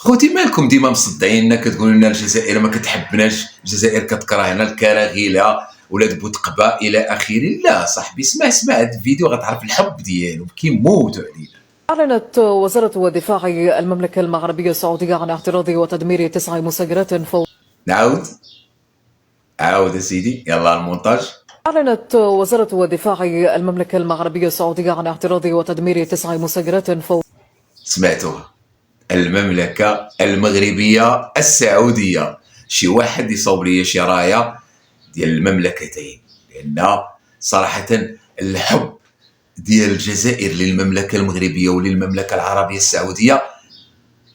خوتي مالكم ديما مصدعيننا كتقولوا لنا الجزائر ما كتحبناش، الجزائر كتكرهنا، الكراغيله ولاد بوتقبه الى اخره. لا صاحبي، اسمع هذا الفيديو غتعرف الحب ديالو كيموتوا علينا. أعلنت وزارة دفاع المملكة المغربية السعودية عن اعتراض وتدمير 9 مسيرات فوق. عاود سيدي، يلا المونتاج. أعلنت وزارة دفاع المملكة المغربية السعودية عن اعتراض وتدمير 9 مسيرات فوق. سمعتوها، المملكة المغربية السعودية. شي واحد يصوب لي شي راية ديال المملكتين، لأن صراحة الحب ديال الجزائر للمملكة المغربية وللمملكة العربية السعودية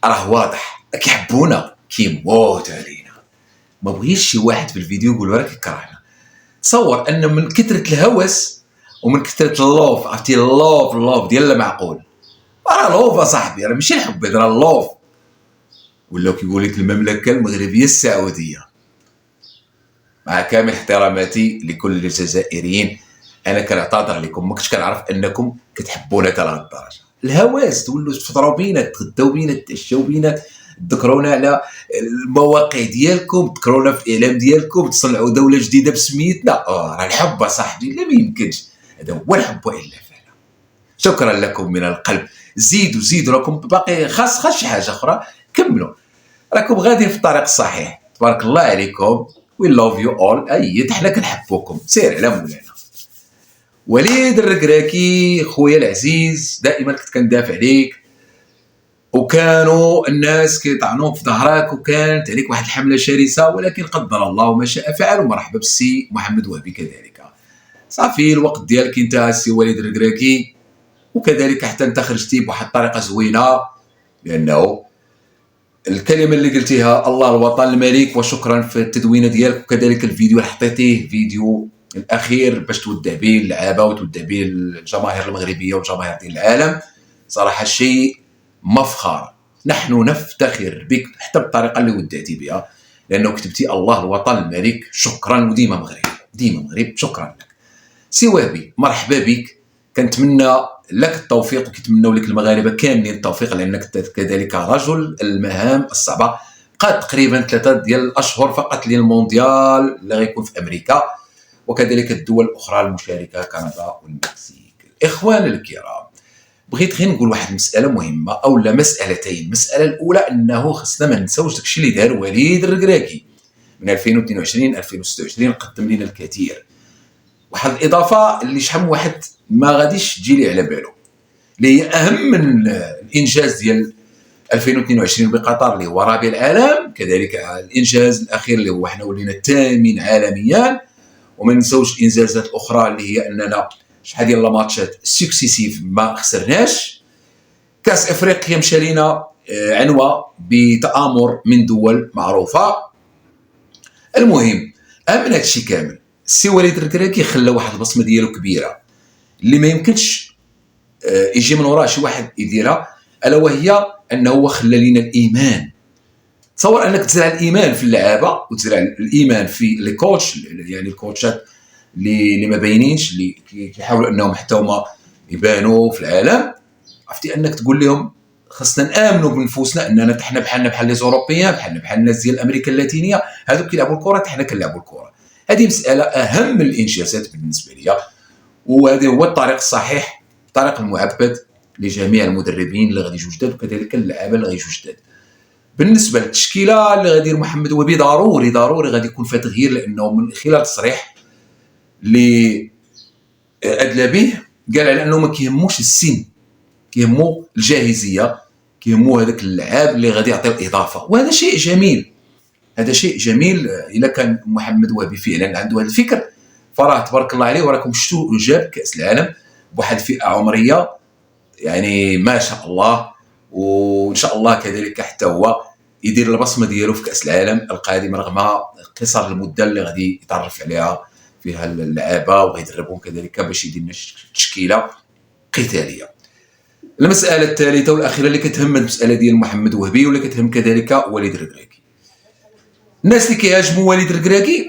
راه واضح، كيحبونا كيموت علينا. ما بغيش شي واحد في الفيديو يقول راه كيكرهنا. تصور ان من كثرة الهوس ومن كثرة اللوف، عرفتي اللوف ديال المعقول، راه لوف صاحبي، راه ماشي الحب، راه اللوف. ولاو كيقول لك المملكة المغربية السعودية. مع كامل احتراماتي لكل الجزائريين، انا كنعتذر لكم، ما كنتش كنعرف انكم كتحبونا حتى لهاد الدرجه. الهواس تولوا تفطروا بينا، تغداو بينا، تعشاو بينا، تذكرونا على المواقع ديالكم، تذكرونا في الاعلام ديالكم، تصنعوا دوله جديده بسميتنا. راه الحب صاحبي، لا ما يمكنش، هذا هو الحب والا فعلا. شكرا لكم من القلب، زيدوا راكم باقي خاص شي حاجه اخرى، كملوا، راكم غاديين في الطريق الصحيح. تبارك الله عليكم، وي لوف يو اول. حنا كنحبوكم، سير على مولانا. وليد الركراكي خويا العزيز، دائما كنت كندافع عليك، وكانوا الناس كيطعنوك في ظهرك، وكانت عليك واحد الحمله شرسه، ولكن قدر الله وما شاء فعل. ومرحبا بالسي محمد وهبي كذلك. صافي الوقت ديالك انتهى السي وليد الركراكي، وكذلك حتى انت خرجتي بواحد الطريقه زوينه، لانه الكلمه اللي قلتيها الله الوطن الملك وشكرا في التدوينه ديالك، وكذلك الفيديو اللي حطيتيه فيديو الاخير باش تودع به اللعابه وتودع به الجماهير المغربيه والجماهير ديال العالم. صراحه شيء مفخر، نحن نفتخر بك حتى بالطريقه اللي ودعتي بها، لانه كتبتي الله الوطن الملك شكرا، وديما مغرب، شكرا لك. سي وهبي مرحبا بك، كنتمنى لك التوفيق، وكيتمنوا لك المغاربه كاملين التوفيق، لانك كذلك رجل المهام الصعبه. بقات تقريبا 3 ديال الاشهر فقط للمونديال اللي غيكون في امريكا، وكذلك الدول الاخرى المشاركه كندا والمكسيك. الاخوان الكرام، بغيت غير نقول واحد المساله مهمه، او لا مسالتين. المساله الاولى انه خصنا ما نساوش داكشي اللي دار وليد الركراكي من 2022 2026، قدم لنا الكثير. واحد الاضافه اللي شحال من واحد ما غاديش تجي لي على باله، اللي هي اهم من الانجاز ديال 2022 بقطر اللي هو رابع العالم، كذلك الانجاز الاخير اللي هو حنا ولينا الثامن عالميا. وما نساوش الانجازات الاخرى اللي هي اننا شحال ديال الماتشات سكسيسيف ما خسرناش. كاس افريقيا مشى لينا عنوه بتامر من دول معروفه. المهم، اهم من هادشي كامل، السي وليد الركراكي خلى واحد البصمه ديالو كبيره اللي ما يمكنش يجي من وراء شي واحد يديرها، الا وهي انه خلى لينا الايمان. تصور انك تزرع الايمان في اللعابه، وتزرع الايمان في لي كوتش، يعني الكوتشات اللي ما باينينش، اللي كيحاولوا انهم حتى هما يبانوا في العالم. عرفتي انك تقول لهم خاصنا نامنوا بنفوسنا، اننا حنا بحال لي زوروبيان، بحال الناس ديال امريكا اللاتينيه، هذوك كيلعبوا الكره حنا كنلعبوا الكره. هذه مساله اهم من الانجازات بالنسبه لي، وهذا هو الطريق الصحيح، الطريق المعبد لجميع المدربين اللي غادي يجوا جداد، وكذلك اللعابه اللي غيجوا جداد. بالنسبه للتشكيله اللي غادي يدير محمد وهبي، ضروري غادي يكون فيها تغيير، لانه من خلال تصريح اللي ادلى به قال على انه ما كيهموش السن، كيهمو الجاهزيه، كيهمو هذاك اللاعب اللي غادي يعطي الاضافه. وهذا شيء جميل، الا كان محمد وهبي فعلا عنده هذا الفكر، فراه تبارك الله عليه. وراكم شفتوا جاب كاس العالم بواحد الفئه عمريه يعني ما شاء الله، وان شاء الله كذلك حتى هو يدير البصمه ديالو في كاس العالم القادم، رغم قصر المده اللي غادي يتعرف عليها فيها اللعابه، وغيدربهم كذلك باش يدير لنا تشكيله قتاليه. المساله الثالثه والاخيره اللي كتهم المساله ديال محمد وهبي، واللي كتهم كذلك وليد الركراكي. الناس اللي كيهاجموا وليد الركراكي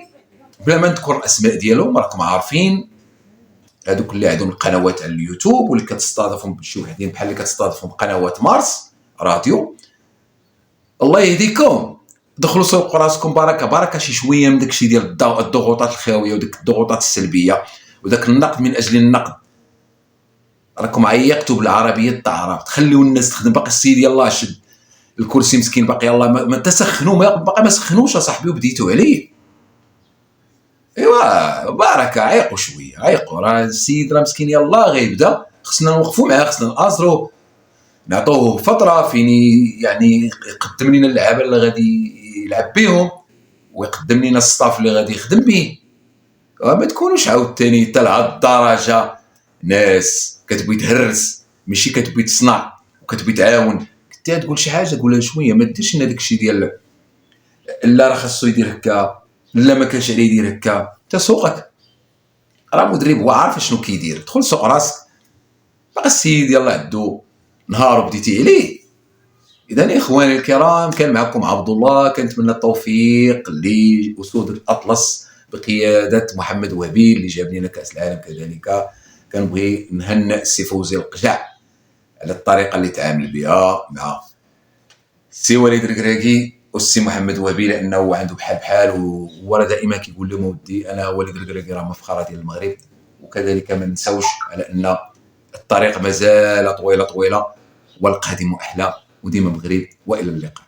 بلا ما نذكر الاسماء ديالهم، راكم عارفين، هذوك اللي عندهم القنوات على اليوتيوب، واللي كتستضيفهم شي وحدين بحال اللي كتستضيفهم قنوات مارس راديو، الله يهديكم، دخلوا سوقوا راسكم بركه بركه شي شويه من داكشي ديال الضغوطات الخاويه وديك الضغوطات السلبيه وداك النقد من اجل النقد. راكم عيقتوا بالعربيه الطعرات، خليو الناس تخدم. باقي السيد يلاه شد الكرسي مسكين، باقي يلاه ما تسخنوا، باقي ما سخنوش اصاحبي وبديتوا عليه. ايوا بركه، عيقوا شويه، عيقوا. راه السيد راه مسكين يلاه غيبدا، خصنا نوقفوا معاه، خصنا ناصروا، نعطوه فتره فين يعني يقدم لنا اللعابه اللي غادي يلعب بهم ويقدم لنا الصاف اللي غادي يخدم به. ما تكونوش عاوتاني حتى لهاد الدرجه ناس كتبغي تهرس، ماشي كتبغي تصنع وكتبغي تعاون. كنت تقول شي حاجه قولها شويه، ما ديرش لنا داكشي ديال لا راه خاصو يدير هكا، لا ما كانش عليه يدير هكا. انت سوقك، راه مدرب هو عارف شنو كيدير. دخل سوق راسك. باقي السيد يلاه عندو نهار وبديتي عليه. اذا اخواني الكرام، كان معكم عبد الله، كنتمنى التوفيق لاسود الاطلس بقياده محمد وهبي اللي جاب لنا كاس العالم. كذلك كنبغي نهنئ السي فوزي القجع على الطريقه اللي تعامل بها مع السي وليد الركراكي والسي محمد وهبي، لانه عنده بحال وهو راه دائما كيقول لهم ودي انا وليد الركراكي راه مفخره ديال المغرب. وكذلك ما نساوش على ان الطريق مازال طويله والقادم احلى، وديما مغرب، والى اللقاء.